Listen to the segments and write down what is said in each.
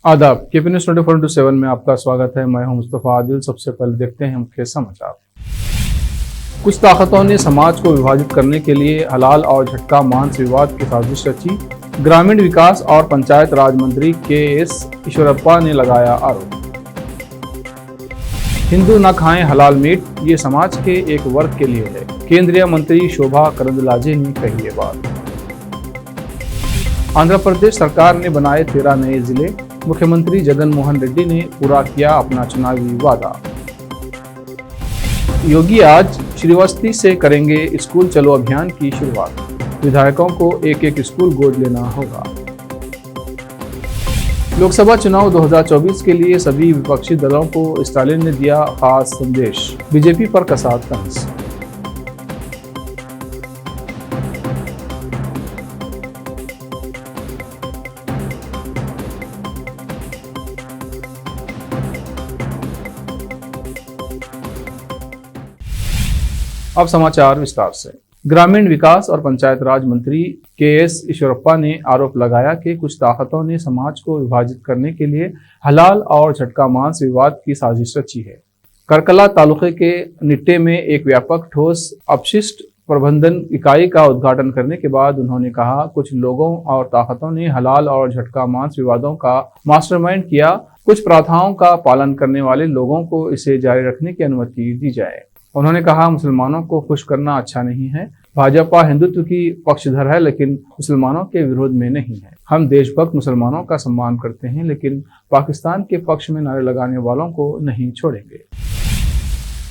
आदाब। KP news 24/7 में आपका स्वागत है। मैं हूं मुस्तफ़ा आदिल। सबसे पहले देखते हैं मुख्य समाचार। कुछ ताकतों ने समाज को विभाजित करने के लिए हलाल और झटका मांस विवाद की साजिश रची। ग्रामीण विकास और पंचायत राज मंत्री के.एस. ईश्वरप्पा ने लगाया आरोप। हिंदू न खाएं हलाल मीट, ये समाज के एक वर्ग के लिए है। केंद्रीय मंत्री शोभा करंदलाजे ने कही ये बात। आंध्र प्रदेश सरकार ने बनाए 13 नए जिले। मुख्यमंत्री जगन मोहन रेड्डी ने पूरा किया अपना चुनावी वादा। योगी आज श्रीवस्ती से करेंगे स्कूल चलो अभियान की शुरुआत। विधायकों को एक एक स्कूल गोद लेना होगा। लोकसभा चुनाव 2024 के लिए सभी विपक्षी दलों को स्टालिन ने दिया खास संदेश। बीजेपी पर कसा तंज। अब समाचार विस्तार से। ग्रामीण विकास और पंचायत राज मंत्री के.एस. ईश्वरप्पा ने आरोप लगाया कि कुछ ताकतों ने समाज को विभाजित करने के लिए हलाल और झटका मांस विवाद की साजिश रची है। करकला तालुके के निट्टे में एक व्यापक ठोस अपशिष्ट प्रबंधन इकाई का उद्घाटन करने के बाद उन्होंने कहा, कुछ लोगों और ताकतों ने हलाल और झटका मांस विवादों का मास्टरमाइंड किया। कुछ प्रथाओं का पालन करने वाले लोगों को इसे जारी रखने की अनुमति दी जाए। उन्होंने कहा, मुसलमानों को खुश करना अच्छा नहीं है। भाजपा हिंदुत्व की पक्षधर है, लेकिन मुसलमानों के विरोध में नहीं है। हम देशभक्त मुसलमानों का सम्मान करते हैं, लेकिन पाकिस्तान के पक्ष में नारे लगाने वालों को नहीं छोड़ेंगे।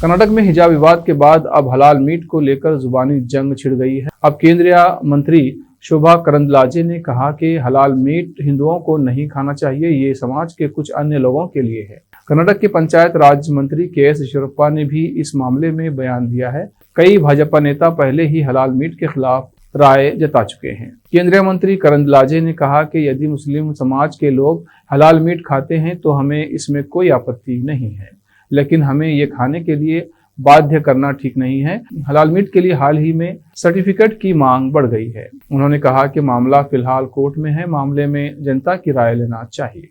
कर्नाटक में हिजाब विवाद के बाद अब हलाल मीट को लेकर जुबानी जंग छिड़ गई है। अब केंद्रीय मंत्री शोभा करंदलाजे ने कहा कि हलाल मीट हिंदुओं को नहीं खाना चाहिए, ये समाज के कुछ अन्य लोगों के लिए है। कर्नाटक के पंचायत राज मंत्री के.एस. ईश्वरप्पा ने भी इस मामले में बयान दिया है। कई भाजपा नेता पहले ही हलाल मीट के खिलाफ राय जता चुके हैं। केंद्रीय मंत्री करंदलाजे ने कहा कि यदि मुस्लिम समाज के लोग हलाल मीट खाते हैं तो हमें इसमें कोई आपत्ति नहीं है, लेकिन हमें ये खाने के लिए बाध्य करना ठीक नहीं है। हलाल मीट के लिए हाल ही में सर्टिफिकेट की मांग बढ़ गई है। उन्होंने कहा कि मामला फिलहाल कोर्ट में है, मामले में जनता की राय लेना चाहिए।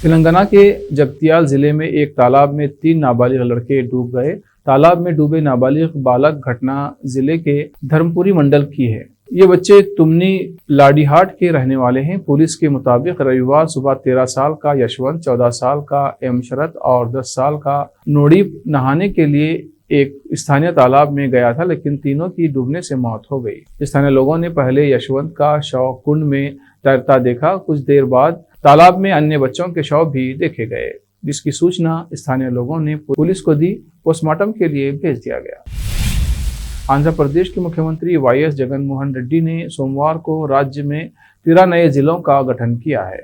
तेलंगाना के जगतियाल जिले में एक तालाब में 3 नाबालिग लड़के डूब गए। तालाब में डूबे नाबालिग बालक घटना जिले के धर्मपुरी मंडल की है। ये बच्चे तुमनी लाडीहाट के रहने वाले हैं। पुलिस के मुताबिक रविवार सुबह 13 साल का यशवंत, 14 साल का एम शरत और 10 साल का नोड़ी नहाने के लिए एक स्थानीय तालाब में गया था, लेकिन तीनों की डूबने से मौत हो गई। स्थानीय लोगों ने पहले यशवंत का शव कुंड में तैरता देखा। कुछ देर बाद तालाब में अन्य बच्चों के शव भी देखे गए, जिसकी सूचना स्थानीय लोगों ने पुलिस को दी। पोस्टमार्टम के लिए भेज दिया गया। आंध्र प्रदेश के मुख्यमंत्री वाई.एस. जगन मोहन रेड्डी ने सोमवार को राज्य में 13 नए जिलों का गठन किया है,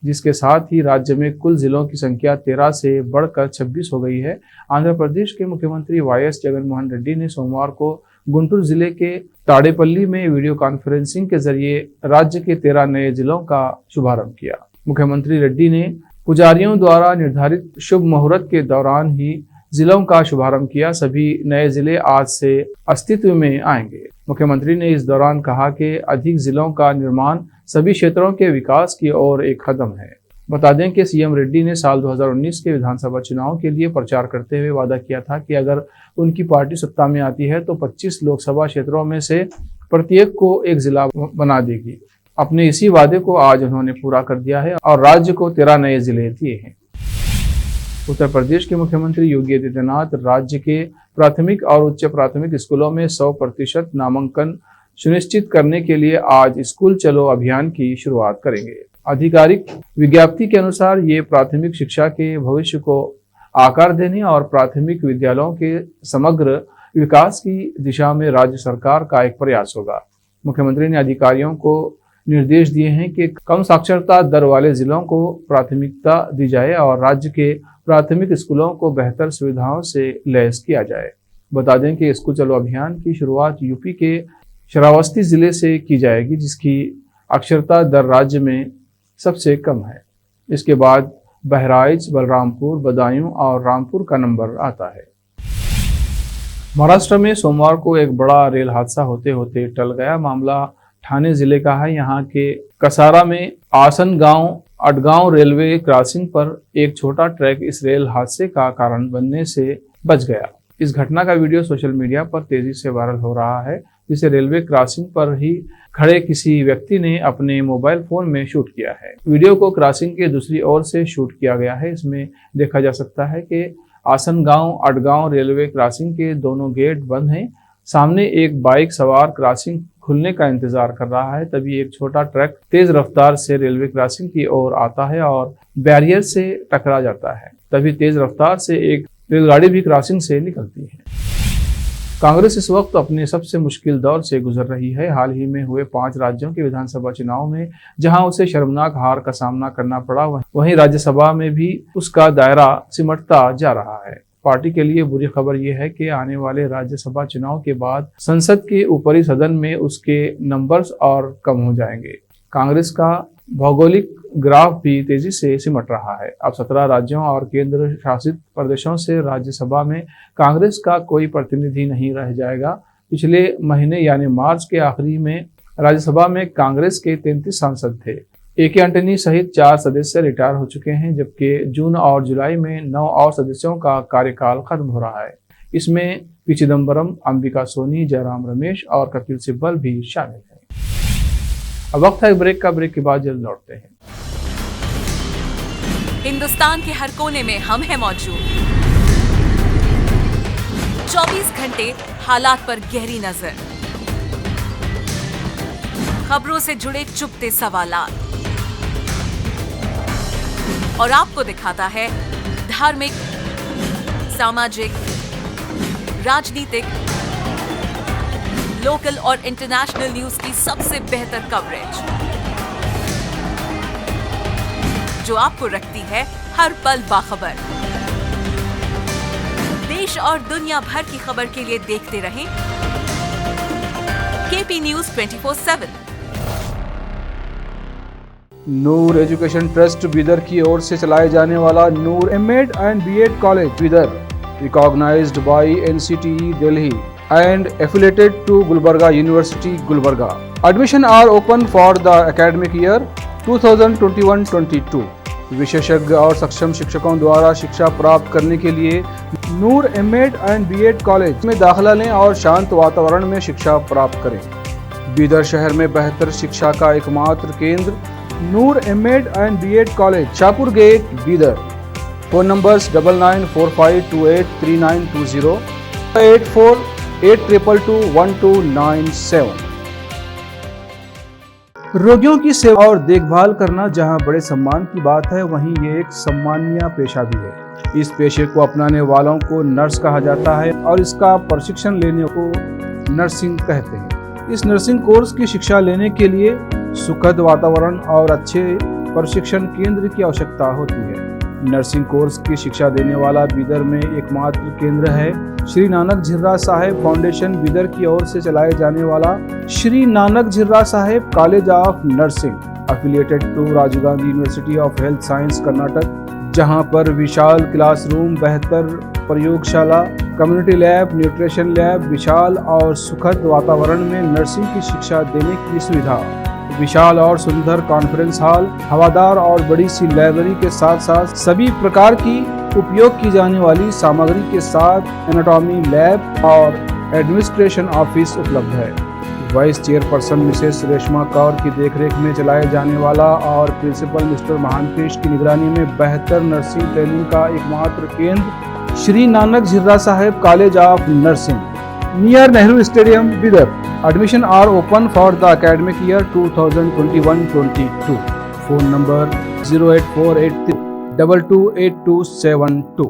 जिसके साथ ही राज्य में कुल जिलों की संख्या 13 से बढ़कर 26 हो गई है। आंध्र प्रदेश के मुख्यमंत्री वाई.एस. जगन मोहन रेड्डी ने सोमवार को गुंटूर जिले के ताड़ेपल्ली में वीडियो कॉन्फ्रेंसिंग के जरिए राज्य के 13 नए जिलों का शुभारंभ किया। मुख्यमंत्री रेड्डी ने पुजारियों द्वारा निर्धारित शुभ मुहूर्त के दौरान ही जिलों का शुभारंभ किया। सभी नए जिले आज से अस्तित्व में आएंगे। मुख्यमंत्री ने इस दौरान कहा कि अधिक जिलों का निर्माण सभी क्षेत्रों के विकास की ओर एक कदम है। बता दें कि सीएम रेड्डी ने साल 2019 के विधानसभा चुनाव के लिए प्रचार करते हुए वादा किया था कि अगर उनकी पार्टी सत्ता में आती है तो 25 लोकसभा क्षेत्रों में से प्रत्येक को एक जिला बना देगी। अपने इसी वादे को आज उन्होंने पूरा कर दिया है और राज्य को 13 नए जिले दिए हैं। उत्तर प्रदेश के मुख्यमंत्री योगी आदित्यनाथ राज्य के प्राथमिक और उच्च प्राथमिक स्कूलों में 100% नामांकन सुनिश्चित करने के लिए आज स्कूल चलो अभियान की शुरुआत करेंगे। आधिकारिक विज्ञप्ति के अनुसार ये प्राथमिक शिक्षा के भविष्य को आकार देने और प्राथमिक विद्यालयों के समग्र विकास की दिशा में राज्य सरकार का एक प्रयास होगा। मुख्यमंत्री ने अधिकारियों को निर्देश दिए हैं कि कम साक्षरता दर वाले जिलों को प्राथमिकता दी जाए और राज्य के प्राथमिक स्कूलों को बेहतर सुविधाओं से लैस किया जाए। बता दें कि स्कूल चलो अभियान की शुरुआत यूपी के श्रावस्ती जिले से की जाएगी, जिसकी अक्षरता दर राज्य में सबसे कम है। इसके बाद बहराइच, बलरामपुर, बदायूं और रामपुर का नंबर आता है। महाराष्ट्र में सोमवार को एक बड़ा रेल हादसा होते होते टल गया। मामला ठाणे जिले का है। यहाँ के कसारा में आसनगांव अटगांव रेलवे क्रॉसिंग पर एक छोटा ट्रक इस रेल हादसे का कारण बनने से बच गया। इस घटना का वीडियो सोशल मीडिया पर तेजी से वायरल हो रहा है, जिसे रेलवे क्रॉसिंग पर ही खड़े किसी व्यक्ति ने अपने मोबाइल फोन में शूट किया है। वीडियो को क्रॉसिंग के दूसरी ओर से शूट किया गया है। इसमें देखा जा सकता है कि आसनगांव अटगांव रेलवे क्रॉसिंग के दोनों गेट बंद हैं। सामने एक बाइक सवार क्रॉसिंग खुलने का इंतजार कर रहा है, तभी एक छोटा ट्रक तेज रफ्तार से रेलवे क्रॉसिंग की ओर आता है और बैरियर से टकरा जाता है। तभी तेज रफ्तार से एक रेलगाड़ी भी क्रॉसिंग से निकलती है। कांग्रेस इस वक्त अपने सबसे मुश्किल दौर से गुजर रही है। हाल ही में हुए 5 राज्यों के विधानसभा चुनाव में जहां उसे शर्मनाक हार का सामना करना पड़ा, वहीं राज्यसभा में भी उसका दायरा सिमटता जा रहा है। पार्टी के लिए बुरी खबर यह है कि आने वाले राज्यसभा चुनाव के बाद संसद के ऊपरी सदन में उसके नंबर्स और कम हो जाएंगे। कांग्रेस का भौगोलिक ग्राफ भी तेजी से सिमट रहा है। अब 17 राज्यों और केंद्र शासित प्रदेशों से राज्यसभा में कांग्रेस का कोई प्रतिनिधि नहीं रह जाएगा। पिछले महीने यानी मार्च के आखिरी में राज्यसभा में कांग्रेस के 33 सांसद थे। ए.के. एंटनी सहित 4 सदस्य रिटायर हो चुके हैं, जबकि जून और जुलाई में 9 और सदस्यों का कार्यकाल खत्म हो रहा है। इसमें पी चिदम्बरम, अंबिका सोनी, जयराम रमेश और कपिल सिब्बल भी शामिल हैं। अब वक्त है ब्रेक का। ब्रेक के बाद जल्द लौटते हैं। हिंदुस्तान के हर कोने में हम हैं मौजूद। 24 घंटे हालात पर गहरी नजर, खबरों से जुड़े चुपते सवालात और आपको दिखाता है धार्मिक, सामाजिक, राजनीतिक, लोकल और इंटरनेशनल न्यूज की सबसे बेहतर कवरेज, जो आपको रखती है हर पल बाखबर। देश और दुनिया भर की खबर के लिए देखते रहें KP news 24/7। Noor education trust Bidar की ओर से चलाए जाने वाला Noor MEd and BEd college Bidar, recognised by NCTE Delhi and affiliated to Gulbarga University, Gulbarga. Admission are open for the academic year 2021-22. विशेषज्ञ और सक्षम शिक्षकों द्वारा शिक्षा प्राप्त करने के लिए नूर एमएड एंड बीएड कॉलेज में दाखिला लें और शांत वातावरण में शिक्षा प्राप्त करें। बीदर शहर में बेहतर शिक्षा का एकमात्र केंद्र Noor MEd and BEd college, Shahpur gate, Bidar. Phone numbers 9945283920, 8482221297। रोगियों की सेवा और देखभाल करना जहां बड़े सम्मान की बात है, वहीं ये एक सम्माननीय पेशा भी है। इस पेशे को अपनाने वालों को नर्स कहा जाता है और इसका प्रशिक्षण लेने को नर्सिंग कहते हैं। इस नर्सिंग कोर्स की शिक्षा लेने के लिए सुखद वातावरण और अच्छे प्रशिक्षण केंद्र की आवश्यकता होती है। नर्सिंग कोर्स की शिक्षा देने वाला बीदर में एकमात्र केंद्र है श्री नानक झिर्रा साहेब फाउंडेशन बीदर की ओर से चलाए जाने वाला Shri Nanak Jhirra Saheb college of nursing, affiliated to Rajiv Gandhi university of health science Karnataka, जहां पर विशाल क्लासरूम, बेहतर प्रयोगशाला, कम्युनिटी लैब, न्यूट्रिशन लैब, विशाल और सुखद वातावरण में नर्सिंग की शिक्षा देने की सुविधा, विशाल और सुंदर कॉन्फ्रेंस हॉल, हवादार और बड़ी सी लाइब्रेरी के साथ साथ सभी प्रकार की उपयोग की जाने वाली सामग्री के साथ एनाटॉमी लैब और एडमिनिस्ट्रेशन ऑफिस उपलब्ध है। Vice chairperson Mrs Reshma Kaur की देखरेख में चलाए जाने वाला और प्रिंसिपल मिस्टर महांतेश की निगरानी में बेहतर नर्सिंग ट्रेनिंग का एकमात्र केंद्र Shri Nanak Jhirra Saheb college of nursing, near Nehru stadium, Bidar. Admission are open for the academic year 2021-22. Phone number 08483228272।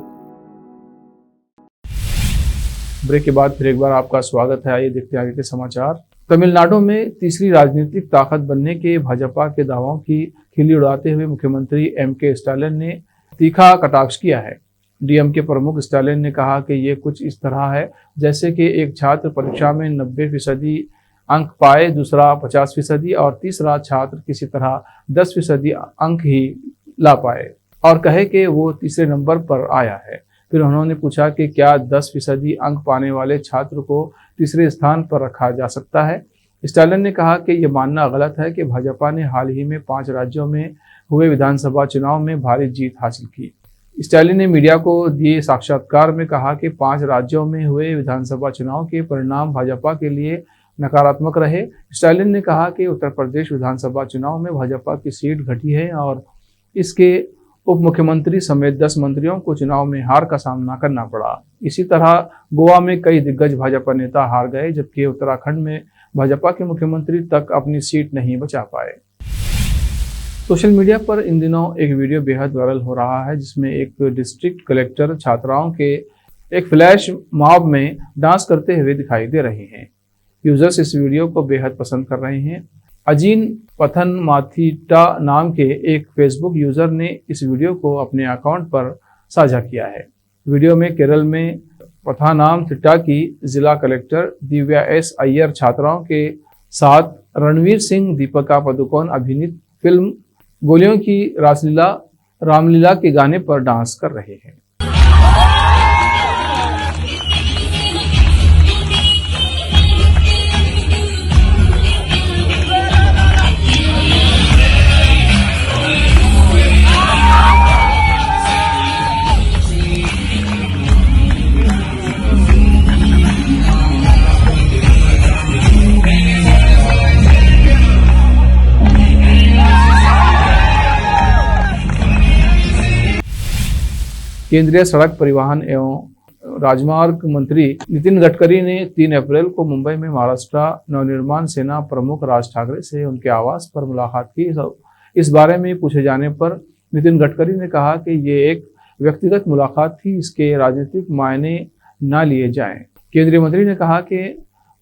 Break के बाद फिर एक बार आपका स्वागत है। आइए देखते हैं आगे के समाचार। तमिलनाडु में तीसरी राजनीतिक ताकत बनने के भाजपा के दावों की खिल्ली उड़ाते हुए मुख्यमंत्री M.K. स्टालिन ने तीखा कटाक्ष किया है। डीएमके प्रमुख स्टालिन ने कहा कि ये कुछ इस तरह है जैसे कि एक छात्र परीक्षा में 90% अंक पाए, दूसरा 50% और तीसरा छात्र किसी तरह 10% अंक ही ला पाए और कहे कि वो तीसरे नंबर पर आया है। फिर उन्होंने पूछा कि क्या 10% अंक पाने वाले छात्र को तीसरे स्थान पर रखा जा सकता है। स्टालिन ने कहा कि यह मानना गलत है कि भाजपा ने हाल ही में 5 राज्यों में हुए विधानसभा चुनाव में भारी जीत हासिल की। स्टालिन ने मीडिया को दिए साक्षात्कार में कहा कि 5 राज्यों में हुए विधानसभा चुनाव के परिणाम भाजपा के लिए नकारात्मक रहे। स्टालिन ने कहा कि उत्तर प्रदेश विधानसभा चुनाव में भाजपा की सीट घटी है और इसके उप मुख्यमंत्री समेत 10 मंत्रियों को चुनाव में हार का सामना करना पड़ा। इसी तरह गोवा में कई दिग्गज भाजपा नेता हार गए, जबकि उत्तराखंड में भाजपा के मुख्यमंत्री तक अपनी सीट नहीं बचा पाए। सोशल मीडिया पर इन दिनों एक वीडियो बेहद वायरल हो रहा है, जिसमें एक डिस्ट्रिक्ट कलेक्टर छात्राओं के एक फ्लैश मॉब में डांस करते हुए दिखाई दे रहे हैं। यूजर्स इस वीडियो को बेहद पसंद कर रहे हैं। अजीन पथनमाथिट्टा नाम के एक फेसबुक यूजर ने इस वीडियो को अपने अकाउंट पर साझा किया है। वीडियो में केरल में पथानामथिट्टा की जिला कलेक्टर दिव्या एस अय्यर छात्राओं के साथ रणवीर सिंह, दीपिका पादुकोण अभिनीत फिल्म गोलियों की रामलीला के गाने पर डांस कर रहे हैं। केंद्रीय सड़क परिवहन एवं राजमार्ग मंत्री नितिन गडकरी ने 3 अप्रैल को मुंबई में महाराष्ट्र नवनिर्माण सेना प्रमुख राज ठाकरे से उनके आवास पर मुलाकात की। इस बारे में पूछे जाने पर नितिन गडकरी ने कहा कि ये एक व्यक्तिगत मुलाकात थी, इसके राजनीतिक मायने न लिए जाएं। केंद्रीय मंत्री ने कहा कि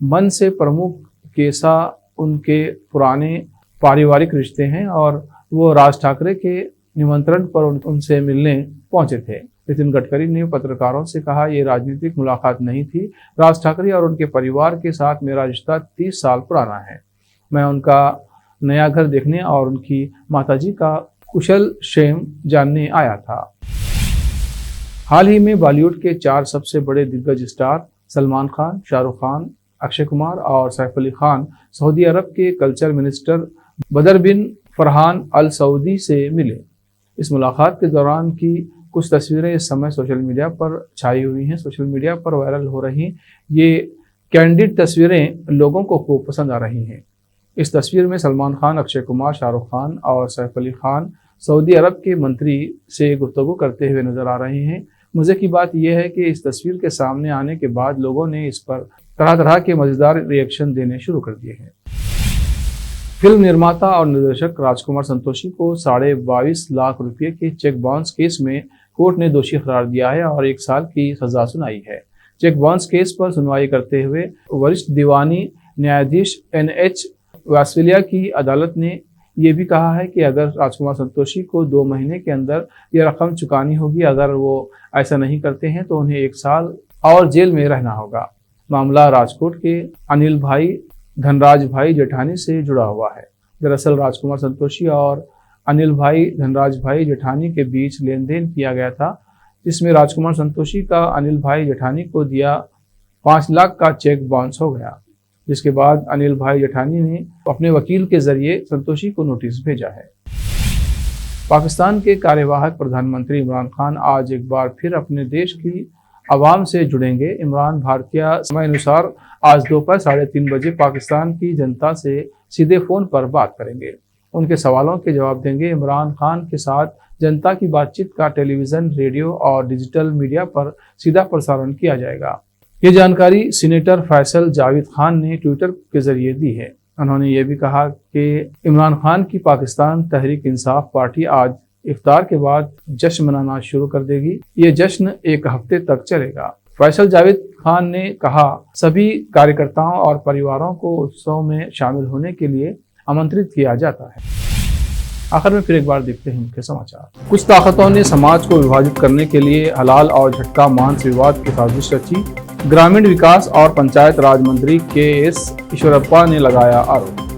मन से प्रमुख केसा उनके पुराने पारिवारिक रिश्ते हैं और वो राज ठाकरे के निमंत्रण पर उनसे मिलने पहुंचे थे। नितिन गडकरी ने पत्रकारों से कहा, ये राजनीतिक मुलाकात नहीं थी। राज ठाकरे और उनके परिवार के साथ मेरा रिश्ता 30 साल पुराना है। मैं उनका नया घर देखने और उनकी माताजी का कुशल क्षेम जानने आया था। हाल ही में बॉलीवुड के 4 सबसे बड़े दिग्गज स्टार सलमान खान, शाहरुख खान, अक्षय कुमार और सैफ अली खान सऊदी अरब के कल्चर मिनिस्टर बदर बिन फरहान अल सऊदी से मिले। इस मुलाकात के दौरान की कुछ तस्वीरें इस समय सोशल मीडिया पर छाई हुई हैं। सोशल मीडिया पर वायरल हो रही ये कैंडिड तस्वीरें लोगों को खूब पसंद आ रही हैं। इस तस्वीर में सलमान खान, अक्षय कुमार, शाहरुख खान और सैफ अली खान सऊदी अरब के मंत्री से गुफ्तगू करते हुए नजर आ रहे हैं। मजे की बात यह है कि इस तस्वीर के सामने आने के बाद लोगों ने इस पर तरह तरह के मजेदार रिएक्शन देने शुरू कर दिए हैं। फिल्म निर्माता और निर्देशक राजकुमार संतोषी को 22.5 लाख रुपए के चेक बाउंस केस में कोर्ट ने दोषी करार दिया है और 1 साल की सजा सुनाई है। चेक बाउंस केस पर सुनवाई करते हुए वरिष्ठ दीवानी न्यायाधीश NH वासलिया की अदालत ने यह भी कहा है कि अगर राजकुमार संतोषी को 2 महीने के अंदर यह रकम चुकानी होगी, अगर वो ऐसा नहीं करते हैं तो उन्हें 1 साल और जेल में रहना होगा। मामला राजकोट के अनिल भाई धनराज भाई जेठानी से जुड़ा हुआ है। दरअसल राजकुमार संतोषी और अनिल भाई धनराज भाई जेठानी के बीच लेन देन किया गया था, जिसमें राजकुमार संतोषी का अनिल भाई जेठानी को दिया 5 लाख का चेक बाउंस हो गया, जिसके बाद अनिल भाई जेठानी ने अपने वकील के जरिए संतोषी को नोटिस भेजा है। पाकिस्तान के कार्यवाहक प्रधानमंत्री इमरान खान आज एक बार फिर अपने देश की आवाम से जुड़ेंगे। इमरान भारतीय समय अनुसार आज दोपहर 3:30 बजे पाकिस्तान की जनता से सीधे फोन पर बात करेंगे। उनके सवालों के जवाब देंगे। इमरान खान के साथ जनता की बातचीत का टेलीविजन, रेडियो और डिजिटल मीडिया पर सीधा प्रसारण किया जाएगा। ये जानकारी सीनेटर फैसल जावेद खान ने ट्विटर के जरिए दी है। उन्होंने ये भी कहा कि इमरान खान की पाकिस्तान तहरीक इंसाफ पार्टी आज इफ्तार के बाद जश्न मनाना शुरू कर देगी। ये जश्न 1 हफ्ते तक चलेगा। फैसल जावेद खान ने कहा, सभी कार्यकर्ताओं और परिवारों को उत्सव में शामिल होने के लिए आमंत्रित किया जाता है। आखिर में फिर एक बार देखते हैं मुख्य समाचार। कुछ ताकतों ने समाज को विभाजित करने के लिए हलाल और झटका मांस विवाद की साजिश रची। ग्रामीण विकास और पंचायत राज मंत्री KS ईश्वरप्पा ने लगाया आरोप।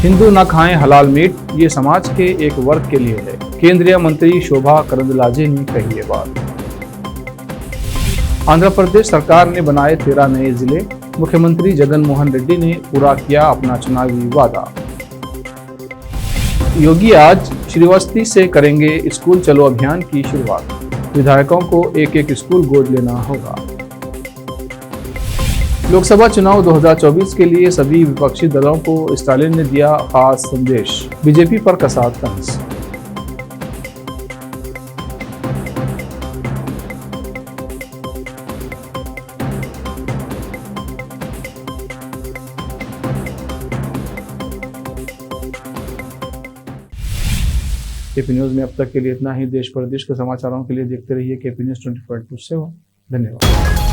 हिंदू न खाएं हलाल मीट, ये समाज के एक वर्ग के लिए है। केंद्रीय मंत्री शोभा करंदलाजे ने कही ये बात। आंध्र प्रदेश सरकार ने बनाए 13 नए जिले। मुख्यमंत्री जगन मोहन रेड्डी ने पूरा किया अपना चुनावी वादा। योगी आज श्रीवस्ती से करेंगे स्कूल चलो अभियान की शुरुआत। विधायकों को एक एक स्कूल गोद लेना होगा। लोकसभा चुनाव 2024 के लिए सभी विपक्षी दलों को स्टालिन ने दिया खास संदेश। बीजेपी पर कसा तंज। केपी न्यूज में अब तक के लिए इतना ही। देश प्रदेश के समाचारों के लिए देखते रहिए केपी न्यूज 24/7। धन्यवाद।